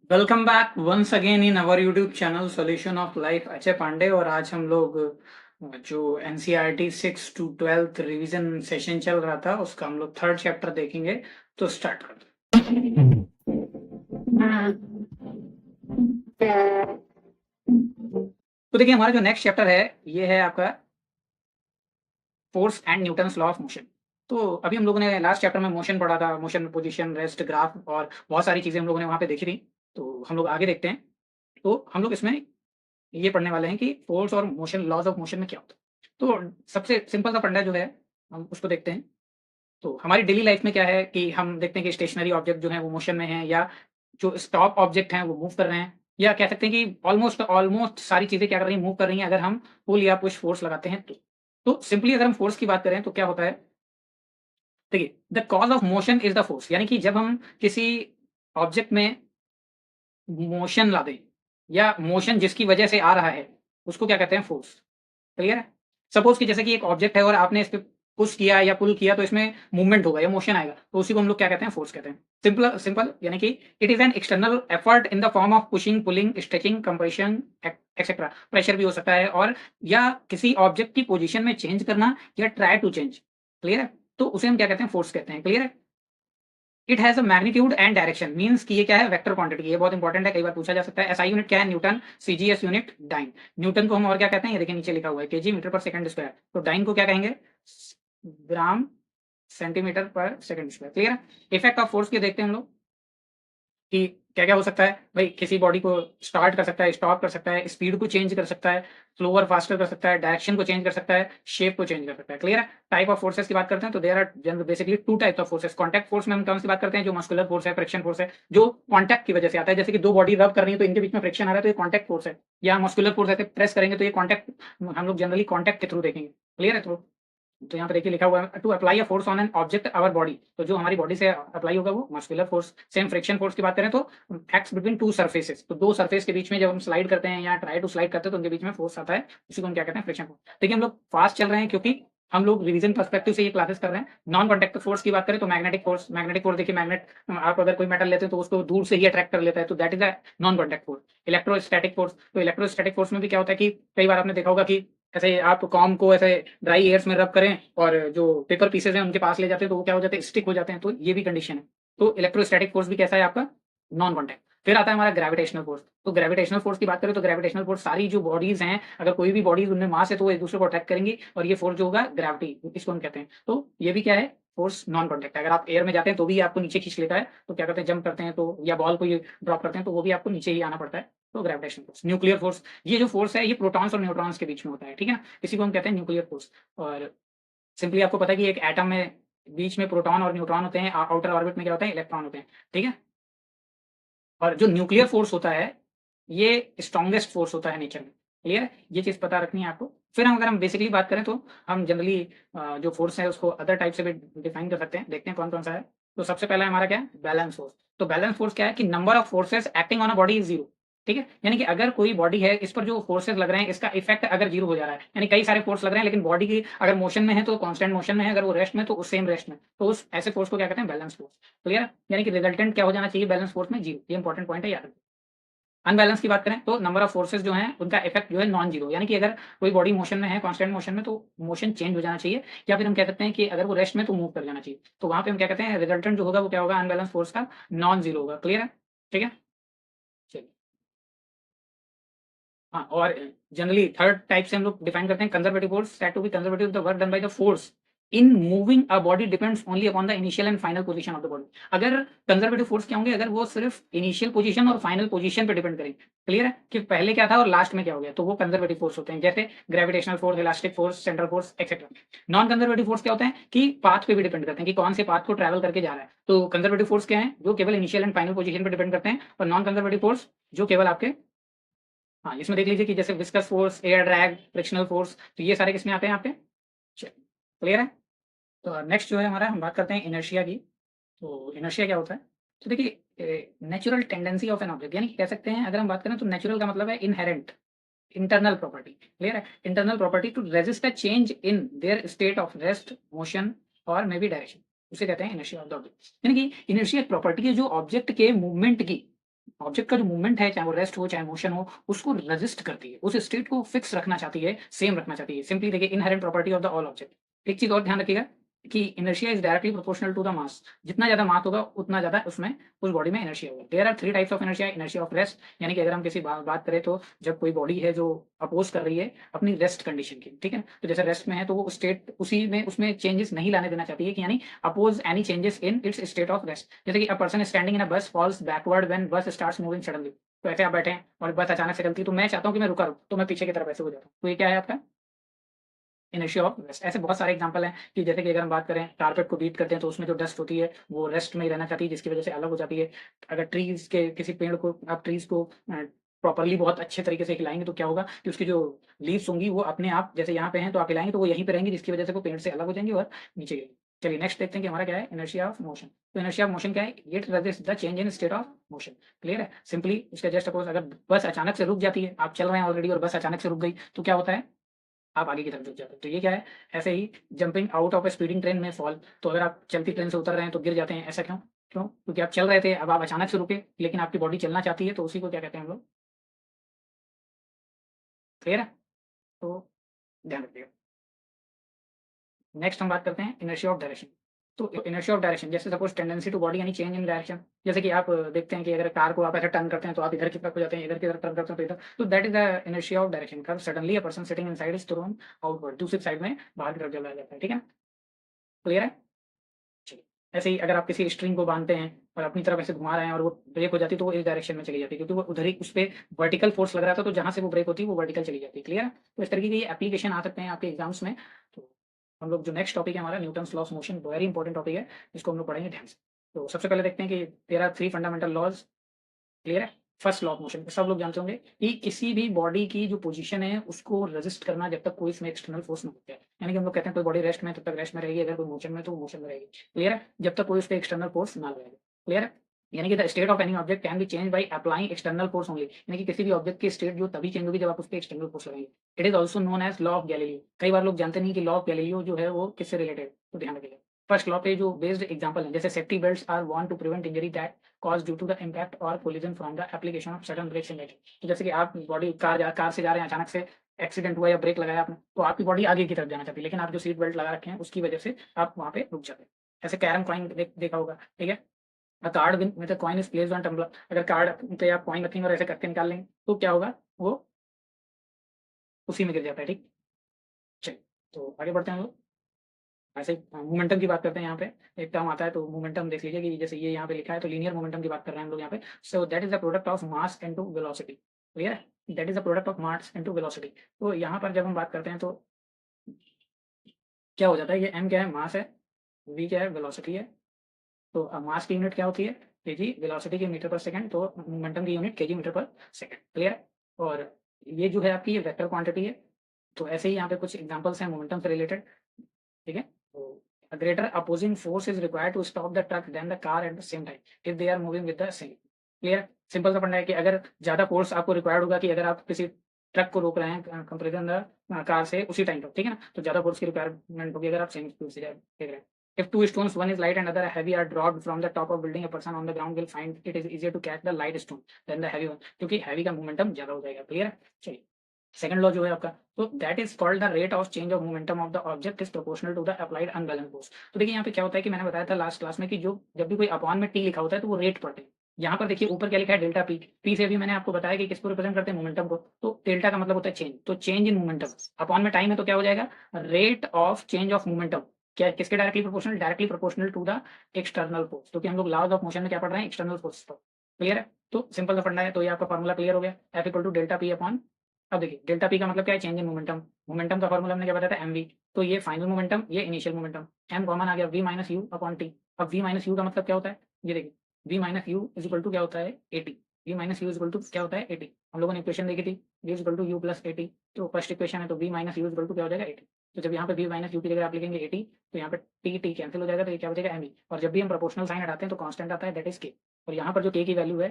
Welcome back once again in our YouTube channel solution of life Ajay Pandey. और आज हम लोग जो एनसीईआरटी 6 to 12 रिवीजन सेशन चल रहा था उसका हम लोग थर्ड चैप्टर देखेंगे। तो स्टार्ट करते हैं। तो देखिए हमारा जो नेक्स्ट चैप्टर है ये है आपका force and Newton's law of motion. तो अभी हम लोगों ने लास्ट चैप्टर में मोशन पढ़ा था, मोशन, पोजीशन, रेस्ट, ग्राफ और बहुत सारी चीजें हम लोगों ने वहां पे देखी थी। तो हम लोग आगे देखते हैं। तो हम लोग इसमें ये पढ़ने वाले हैं कि फोर्स और मोशन, लॉज ऑफ मोशन में क्या होता है। तो सबसे सिंपल सा फंडा जो है हम उसको देखते हैं। तो हमारी डेली लाइफ में क्या है कि हम देखते हैं कि स्टेशनरी ऑब्जेक्ट जो है वो मोशन में है, या जो स्टॉप ऑब्जेक्ट हैं वो मूव कर रहे हैं, या कह सकते हैं कि ऑलमोस्ट ऑलमोस्ट सारी चीजें क्या कर रही हैं, मूव कर रही हैं अगर हम पुल या पुश फोर्स लगाते हैं तो सिंपली अगर हम फोर्स की बात करें तो क्या होता है। देखिए, the cause of motion is the force, यानी कि जब हम किसी ऑब्जेक्ट में मोशन ला दें या मोशन जिसकी वजह से आ रहा है उसको क्या कहते हैं, फोर्स। क्लियर है। सपोज कि जैसे कि एक ऑब्जेक्ट है और आपने इस पे पुश किया या पुल किया तो इसमें मूवमेंट होगा या मोशन आएगा, तो उसी को हम लोग क्या कहते हैं, फोर्स कहते हैं। सिंपल सिंपल यानी कि it is an external effort in the form of pushing, pulling, stretching, compression etcetera. Pressure भी हो सकता है, और या किसी ऑब्जेक्ट की पोजीशन में चेंज करना या ट्राई टू चेंज। क्लियर है। तो उसे हम क्या कहते हैं, फोर्स कहते हैं। क्लियर है। It has a magnitude and direction, means कि ये क्या है, वेक्टर क्वांटिटी। ये बहुत इंपॉर्टेंट है, कई बार पूछा जा सकता है। एसआई यूनिट क्या है, newton. CGS unit dyne. Newton को हम और क्या कहते हैं, ये देखिए नीचे लिखा हुआ है, केजी मीटर पर सेकंड स्क्वायर। तो डाइन को क्या कहेंगे, ग्राम सेंटीमीटर पर सेकंड स्क्वायर। क्लियर है। इफेक्ट ऑफ फोर्स के देखते हैं हम लोग कि क्या क्या हो सकता है। भाई किसी बॉडी को स्टार्ट कर सकता है, स्टॉप कर सकता है, स्पीड को चेंज कर सकता है, स्लोअर फास्टर कर सकता है, डायरेक्शन को चेंज कर सकता है, शेप को चेंज कर सकता है। क्लियर है। टाइप ऑफ फोर्सेस की बात करते हैं तो there are basically two types of forces. Contact force में हम कौन सी बात करते हैं, जो मस्कुलर फोर्स है, फ्रिक्शन फोर्स है, जो कॉन्टैक्ट की वजह से आता है। जैसे कि दो बॉडी रब कर रही है तो इनके बीच में फ्रिक्शन आ रहा है तो ये कॉन्टैक्ट फोर्स है। या मस्कुलर फोर्स ऐसे प्रेस करेंगे तो ये कॉन्टैक्ट, हम लोग जनरली कॉन्टैक्ट के थ्रू देखेंगे। क्लियर है। तो यहाँ पे देखिए लिखा हुआ है, to apply a force on an object our body. तो जो हमारी बॉडी से अप्लाई होगा वो muscular force. Same friction force की बात करें तो एक्ट्स बिटवीन टू सरफेसेस। तो दो सरफेस के बीच में जब हम स्लाइड करते हैं या ट्राई टू स्लाइड करते हैं तो उनके बीच में फोर्स आता है, उसी को हम क्या कहते हैं, फ्रिक्शन फोर्स। देखिए हम लोग फास्ट चल रहे हैं क्योंकि हम लोग रिवीजन पर्सपेक्टिव से ये क्लासेस कर रहे हैं। नॉन कॉन्टैक्ट फोर्स की बात करें तो मैग्नेटिक फोर्स। मैग्नेटिक फोर्स देखिए, मैग्नेट, आप अगर कोई मेटल लेते हैं तो उसको दूर से ही अट्रैक्ट कर लेता है, तो that is a non contact force. Electrostatic force, तो इलेक्ट्रोस्टैटिक फोर्स में भी क्या होता है कि कई बार आपने देखा होगा कि ऐसे आप कॉम को ऐसे ड्राई एयर्स में रब करें और जो पेपर पीसेज हैं उनके पास ले जाते हैं तो वो क्या हो जाते हैं, स्टिक हो जाते हैं। तो ये भी कंडीशन है। तो इलेक्ट्रोस्टैटिक फोर्स भी कैसा है आपका, नॉन कॉन्टैक्ट। फिर आता है हमारा ग्रेविटेशनल फोर्स। तो ग्रेविटेशनल फोर्स की बात करें तो ग्रेविटेशनल फोर्स सारी जो बॉडीज हैं, अगर कोई भी बॉडीज उनमें मास है तो वो एक दूसरे को अट्रैक्ट करेंगी, और ये फोर्स जो होगा ग्रेविटी, इसको हम कहते हैं। तो ये भी क्या है, फोर्स नॉन कॉन्टैक्ट है। अगर आप एयर में जाते हैं तो भी आपको नीचे खींच लेता है, तो क्या करते हैं, जंप करते हैं तो, या बॉल को ये ड्रॉप करते हैं तो वो भी आपको नीचे ही आना पड़ता है। तो ग्रेविटेशनल फोर्स। न्यूक्लियर फोर्स, ये जो फोर्स है ये प्रोटॉन्स और न्यूट्रॉन्स के बीच में होता है। ठीक है ना। इसी को हम कहते हैं न्यूक्लियर फोर्स। और सिंपली आपको पता है कि एक एटम में बीच में प्रोटॉन और न्यूट्रॉन होते हैं, आउटर ऑर्बिट में क्या होता है, इलेक्ट्रॉन होते हैं। ठीक है। और जो न्यूक्लियर फोर्स होता है ये स्ट्रॉन्गेस्ट फोर्स होता है नेचर में। क्लियर है। ये चीज पता रखनी है आपको। फिर हम अगर हम बेसिकली बात करें तो हम जनरली जो फोर्स है उसको अदर टाइप से भी डिफाइन कर सकते हैं। देखते हैं कौन कौन सा है। तो सबसे पहला हमारा क्या है, बैलेंस फोर्स। तो बैलेंस फोर्स क्या है कि number of forces acting on a body is zero. ठीक है। यानी कि अगर कोई बॉडी है, इस पर जो फोर्सेस लग रहे हैं इसका इफेक्ट अगर जीरो हो जा रहा है, यानी कई सारे फोर्स लग रहे हैं लेकिन बॉडी की अगर मोशन में है तो कांस्टेंट मोशन में है, अगर वो रेस्ट में तो उस सेम रेस्ट में, तो उस ऐसे फोर्स को क्या कहते हैं, बैलेंस फोर्स। क्लियर है। यानी कि रिजल्टेंट क्या हो जाना चाहिए बैलेंस फोर्स में, जीरो। ये इंपॉर्टेंट पॉइंट है, याद रखिए। अनबैलेंस की बात करें तो नंबर ऑफ फोर्सेस जो हैं उनका इफेक्ट जो है नॉन जीरो, यानी कि अगर कोई बॉडी मोशन में है, कांस्टेंट मोशन में, तो मोशन चेंज हो जाना चाहिए। या फिर हम कह सकते हैं कि अगर वो रेस्ट में तो मूव कर जाना चाहिए। तो वहां पे हम क्या कहते हैं, रिजल्टेंट जो होगा वो क्या होगा, अनबैलेंस फोर्स का नॉन जीरो होगा। क्लियर है। ठीक है। चलिए। हाँ, और जनरली थर्ड टाइप से हम लोग डिफाइन करते हैं conservative force. Said to be conservative the work done by the force in moving a body depends only upon the initial and final position of the body. अगर conservative force क्या होंगे, अगर वो सिर्फ इनिशियल पोजीशन और final position पे depend करेंगे। Clear है, कि पहले क्या था और लास्ट में क्या हो गया, तो वो कंजर्वेटिव फोर्स होते हैं, जैसे gravitational force, elastic force, central force etcetera. Non conservative force क्या होते हैं कि पाथ पे भी डिपेंड करते हैं, कि कौन से पाथ को ट्रैवल करके जा रहा है। तो कंजर्वेटिव फोर्स क्या है, जो केवल इनिशियल एंड फाइनल पोजीशन पे डिपेंड करते हैं, और नॉन कंजर्वेटिव फोर्स जो केवल आपके, हाँ, इसमें देख लीजिए कि जैसे viscous force, air drag, frictional force, तो ये सारे किसमें आते हैं आपके। क्लियर है। तो नेक्स्ट जो है हमारा, हम बात करते हैं इनर्शिया की। तो इनर्शिया क्या होता है, तो देखिए natural tendency of an object, यानी कि कह सकते हैं अगर हम बात करें तो नेचुरल का मतलब है इनहेरेंट, इंटरनल प्रॉपर्टी। क्लियर है। Internal property to resist a change in their state of rest, motion और मे बी डायरेक्शन, उसे कहते हैं इनर्शिया ऑफ द ऑब्जेक्ट। यानी कि इनर्शिया एक प्रॉपर्टी है जो ऑब्जेक्ट के मूवमेंट की ऑब्जेक्ट का जो मूवमेंट है, चाहे वो रेस्ट हो, चाहे मोशन हो, उसको रेजिस्ट करती है। उस स्टेट को फिक्स रखना चाहती है, सेम रखना चाहती है। सिंपली देखिए inherent property of the all object. एक चीज़ और ध्यान रखिएगा कि inertia is directly proportional to the mass. जितना ज़्यादा मास होगा, उतना ज़्यादा उसमें उस बॉडी में इनर्शिया होगा। There are 3 types of inertia, inertia of rest यानी कि अगर हम किसी बात करें तो जब कोई बॉडी है जो अपोज़ कर रही है अपनी रेस्ट कंडीशन की, ठीक है? तो जैसे रेस्ट में है तो वो स्टेट उसी में उसमें चेंजेस नहीं लाने देना चाहती है कि यानी oppose any changes in its state of rest. जैसे कि a person is standing in a bus falls backward when bus starts moving suddenly. तो ऐसे आप बैठे हैं और बस अचानक से चलती है तो मैं चाहता हूँ कि मैं रुका रहूँ, तो मैं पीछे की तरफ ऐसे हो जाता हूँ। तो ये क्या है आपका इनर्शिया ऑफ रेस्ट। ऐसे बहुत सारे एग्जांपल हैं कि जैसे कि अगर हम बात करें कारपेट को बीट करते हैं तो उसमें जो डस्ट होती है वो रेस्ट में ही रहना चाहती है जिसकी वजह से अलग हो जाती है। अगर ट्रीज़ के किसी पेड़ को आप ट्रीज़ को प्रॉपर्ली बहुत अच्छे तरीके से हिलाएँगे तो क्या होगा कि उसकी जो लीव्स होंगी वो अपने आप जैसे यहाँ पे हैं तो आप हिलाएँगे तो वो यहीं पे रहेंगी जिसकी वजह से वो पेड़ से अलग हो जाएँगी और नीचे गिरेंगी। चलिए नेक्स्ट देखते हैं कि हमारा क्या है इनर्शिया ऑफ मोशन। तो इनर्शिया ऑफ मोशन क्या है? It resists the change in state of motion. Clear है? सिंपली इसका जस्ट सपोज़ अगर बस अचानक से रुक जाती है, आप चल रहे हैं ऑलरेडी और बस अचानक से रुक गई तो क्या होता है? आप आगे की तरफ झुक जाते हो। तो ये क्या है? ऐसे ही jumping out of a speeding train में फॉल। तो अगर आप चलती ट्रेन से उतर रहे हैं तो गिर जाते हैं, ऐसा क्यों? क्यों? क्योंकि आप चल रहे थे, अब आप अचानक से रुके, लेकिन आपकी बॉडी चलना चाहती है, तो उसी को क्या कहते हैं हम लोग? क्लियर है? तो ध्यान रखिएगा। नेक्स्ट हम बात करते हैं इनर्शिया ऑफ डायरेक्शन। तो इनर्शिया ऑफ डायरेक्शन जैसे सपोज़ टेंडेंसी टू बॉडी यानी चेंज इन डायरेक्शन। जैसे कि आप देखते हैं कि अगर कार को आप ऐसे टर्न करते हैं तो आप इधर की तरफ हो जाते हैं, इधर की तरफ टर्न करते हैं तो इधर। तो that is the inertia of direction. कब suddenly a person sitting inside is thrown outward, दूसरी साइड में बाहर की तरफ चला जाता है। ठीक है? क्लियर है? जी। ऐसे ही अगर आप किसी स्ट्रिंग को बाँधते हैं और अपनी तरफ ऐसे घुमा रहे हैं और वो ब्रेक हो जाती है तो वो इस डायरेक्शन में चली जाती है क्योंकि वो उधर ही उसपे वर्टिकल फोर्स लग रहा था तो जहाँ से वो ब्रेक होती है वो वर्टिकल चली जाती है। क्लियर है? तो इस तरीके के ये एप्लीकेशन आ सकते हैं आपके एग्ज़ाम्स में। तो हम लोग जो नेक्स्ट टॉपिक है हमारा Newton's law of motion very important topic है, इसको हम लोग पढ़ेंगे ध्यान से। तो सबसे पहले देखते हैं कि there are 3 fundamental laws. Clear है? फर्स्ट लॉ ऑफ मोशन सब लोग जानते होंगे कि किसी भी बॉडी की जो पोजीशन है उसको रेजिस्ट करना जब तक कोई इसमें एक्सटर्नल फोर्स ना हो जाए। यानी कि हम लोग कहते हैं कोई बॉडी रेस्ट में है तब तक रेस्ट में रहेगी, अगर कोई मोशन में है तो वो मोशन में रहेगी। क्लियर है? जब तक कोई उस पे एक्सटर्नल फोर्स ना लगाए। क्लियर है? यानी कि the state of any object can be changed by applying external force only. यानी कि किसी भी ऑब्जेक्ट की स्टेट जो तभी चेंज होगी जब आप उस पे एक्सटर्नल फोर्स लगाएँगे। It is also known as law of Galileo. कई बार लोग जानते नहीं कि लॉ ऑफ गैलीलियो जो है वो किससे रिलेटेड है, तो ध्यान रखिएगा। फर्स्ट लॉ पे जो बेस्ड एग्जांपल है जैसे safety belts are worn to prevent injury that cause due to the impact or collision from the application of sudden brakes in life. तो जैसे कि आप बॉडी कार से जा रहे हैं, अचानक से एक्सीडेंट हुआ या ब्रेक लगाया आपने, तो आपकी बॉडी आगे की तरफ जाना चाहती है, लेकिन आप जो सीट बेल्ट लगा रखे हैं, उसकी वजह से आप वहाँ पे रुक जाते हैं। ऐसे कैरम कॉइन देखा होगा, ठीक है? A card with a coin is placed on tumbler. अगर कार्ड पे आप कॉइन रखेंगे और ऐसे करके निकाल लेंगे, तो क्या होगा? वो उसी में गिर जाता है, ठीक? चलिए, तो आगे बढ़ते हैं हम लोग। ऐसे ही मोमेंटम की बात करते हैं यहाँ पे। एक टर्म आता है तो मोमेंटम देख लीजिए कि जैसे ये यहाँ पे लिखा है तो लीनियर मोमेंटम की बात कर रहे हैं हम लोग यहाँ पे। So that is the product of mass into velocity. Clear है? That is the product of mass into velocity. तो यहाँ पर जब हम बात करते हैं तो क्या हो जाता है, ये m क्या है? मास है, v क्या है? वेलोसिटी है। तो मास की यूनिट क्या होती है? केजी, वेलोसिटी की मीटर पर सेकंड, तो मोमेंटम की यूनिट केजी मीटर पर सेकंड। क्लियर है? और ये जो है आपकी ये वेक्टर क्वांटिटी है। तो ऐसे ही यहाँ पे कुछ एग्जांपल्स हैं मोमेंटम से रिलेटेड। ठीक है? तो a greater opposing force is required to stop the truck then the car at the same time if they are moving with the same. Clear? Simple सा फंडा है कि अगर ज़्यादा फोर्स आपको रिक्वायर्ड होगा कि अगर आप किसी ट्रक को रोक रहे हैं कंपैरिज़न द कार से उसी टाइम पे, ठीक है ना? तो ज़्यादा फोर्स की रिक्वायरमेंट होगी अगर आप सेम स्पीड से जा देख रहे हैं। If two stones, one is light and other heavy, are dropped from the top of building, a person on the ground will find it is easier to catch the light stone than the heavy one, क्योंकि heavy का momentum ज़्यादा हो जाएगा। Clear है? चलिए, second law जो है आपका, तो that is called the rate of change of momentum of the object is proportional to the applied unbalance force. तो देखिए यहाँ पे क्या होता है कि मैंने बताया था लास्ट क्लास में कि जो जब भी कोई अपॉन में टी लिखा होता है तो वो रेट पढ़ते हैं। यहाँ पर देखिए ऊपर क्या लिखा है? Delta P. पी से भी मैंने आपको बताया कि किसको रिप्रेजेंट करते हैं? मोमेंटम को। तो डेल्टा का मतलब होता है चेंज, तो चेंज इन मोमेंटम अपॉन में टाइम है तो क्या हो जाएगा? Rate of change of momentum. क्या किसके directly proportional? Directly proportional to the external force, क्योंकि हम लोग लॉज ऑफ मोशन में क्या पढ़ रहे हैं? एक्सटर्नल फोर्स पर। क्लियर है? तो सिंपल सा फंडा है, तो ये आपका फॉर्मूला क्लियर हो गया। F equal to delta P upon, अब देखिए डेल्टा पी का मतलब क्या है? Change in momentum. मोमेंटम का फॉर्मूला हमने क्या बताया था? एमवी। तो ये फाइनल मोमेंटम, ये इनिशियल मोमेंटम। एम कॉमन आ गया, V minus U upon T. अब वी माइनस यू का मतलब क्या होता है? ये देखिए, V minus U is equal to क्या होता है? A T. V minus U is equal to क्या होता है? एटी। हम लोगों ने इक्वेशन देखी थी, V is equal to U plus A T. तो फर्स्ट इक्वेशन है तो V minus U is equal to क्या हो जाएगा? एटी। तो जब यहाँ पे वी माइनस यू की जगह आप लिखेंगे एटी, तो यहाँ पे टी टी कैंसिल हो जाएगा, तो ये क्या बचेगा? एमवी। और जब भी हम प्रोपोर्शनल साइन हटाते हैं तो कांस्टेंट आता है, दैट इज के। और यहाँ पर जो के की वैल्यू है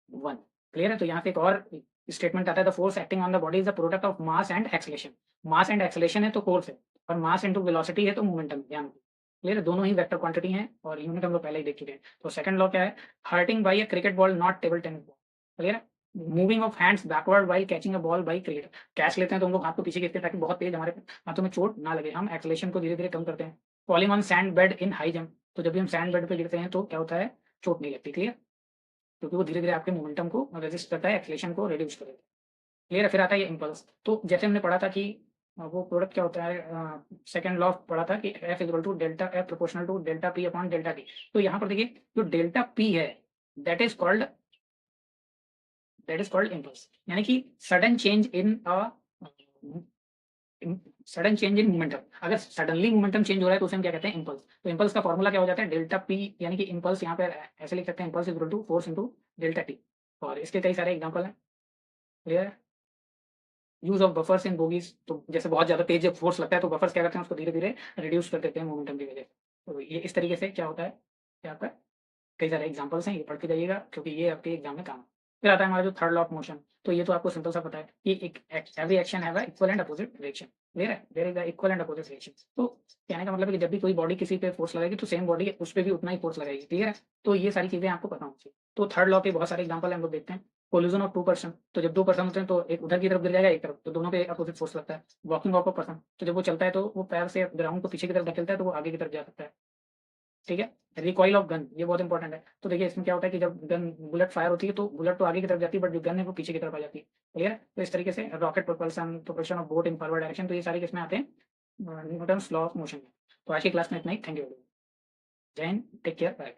1। क्लियर है? तो यहाँ पे एक और स्टेटमेंट आता है, the force acting on the body is the product of mass and acceleration. Mass and acceleration है तो फोर्स है, और मास इनटू वेलोसिटी है तो मोमेंटम। ध्यान रखिए। क्लियर है? दोनों ही वेक्टर क्वांटिटी हैं और यूनिट हम लोग पहले ही देख चुके हैं। तो सेकंड लॉ क्या है? Hurting by a cricket ball not table tennis ball. Clear है? Moving of hands backward while catching a ball by cricketer, catch लेते हैं तो हम लोग हाथ को पीछे खींचते हैं ताकि बहुत तेज हमारे हाथों में चोट ना लगे, हम एक्सेलरेशन को धीरे-धीरे कम करते हैं। Falling on sand bed in high jump, तो जब भी हम सैंड बेड पे गिरते हैं तो क्या होता है, चोट नहीं लगती, क्लियर? क्योंकि वो धीरे-धीरे आपके मोमेंटम को रेजिस्ट करता है, एक्सेलरेशन को रिड्यूस कर देता है। क्लियर है? फिर आता है ये इम्पल्स, तो जैसे हमने पढ़ा था कि वो प्रोडक्ट क्या होता है, सेकंड लॉ पढ़ा था कि F equal to delta F proportional to delta P upon delta T। तो यहाँ पर देखिए जो डेल्टा P है दैट इज कॉल्ड इम्पल्स, यानी कि sudden change in sudden change in momentum. अगर सडनली मोमेंटम चेंज हो रहा है तो उसे हम क्या कहते हैं, इम्पल्स। तो इम्पल्स का फॉर्मूला क्या हो जाता है, डेल्टा P, यानी कि इम्पल्स यहाँ पे ऐसे लिख सकते हैं, impulse equal to force into delta T। और इसके कई सारे एग्जाम्पल हैं। क्लियर है? Use of buffers in bogies, तो जैसे बहुत ज़्यादा तेज जब फोर्स लगता है तो बफर्स क्या करते हैं, उसको धीरे-धीरे रिड्यूस कर देते हैं मोमेंटम की वजह से। तो ये इस तरीके से क्या होता है कि आपका कई सारे एग्जांपल्स हैं, ये पढ़ते जाइएगा क्योंकि ये आपके एग्जाम में काम। फिर आता है हमारा जो थर्ड लॉ ऑफ मोशन, तो ये तो आपको सिंपल सा पता है कि एक every action have a equal and opposite reaction. Clear है? There is a equal and opposite reaction. तो कहने का मतलब है कि जब भी कोई बॉडी किसी पे फोर्स लगाएगी तो सेम बॉडी उस पे भी उतना ही फोर्स लगाएगी। क्लियर है? तो ये सारी चीज़ें आपको पता होनी चाहिए। तो थर्ड लॉ के बहुत सारे एग्जांपल हम लोग देखते हैं। कोलिजन ऑफ टू पर्सन, तो जब दो पर्सन होते हैं तो एक उधर की तरफ गिर जाएगा, एक तरफ, तो दोनों पे अपोजिट फोर्स लगता है। वॉकिंग ऑफ अ पर्सन, तो जब वो चलता है तो वो पैर से ग्राउंड को पीछे की तरफ धकेलता है तो वो आगे की तरफ जा सकता है। ठीक है? रिकॉइल ऑफ गन, ये बहुत इंपॉर्टेंट है। तो देखिए इसमें क्या होता है कि जब गन बुलेट फायर होती है तो बुलेट तो आगे की तरफ जाती है बट जो गन है वो पीछे की तरफ आ जाती है। क्लियर है? तो इस तरीके से rocket propulsion, propulsion of boat in forward direction, तो ये सारे किसमें आते हैं, न्यूटन्स लॉ ऑफ मोशन में। तो आज की क्लास में इतना ही। Thank you. जय हिंद, टेक केयर, बाय।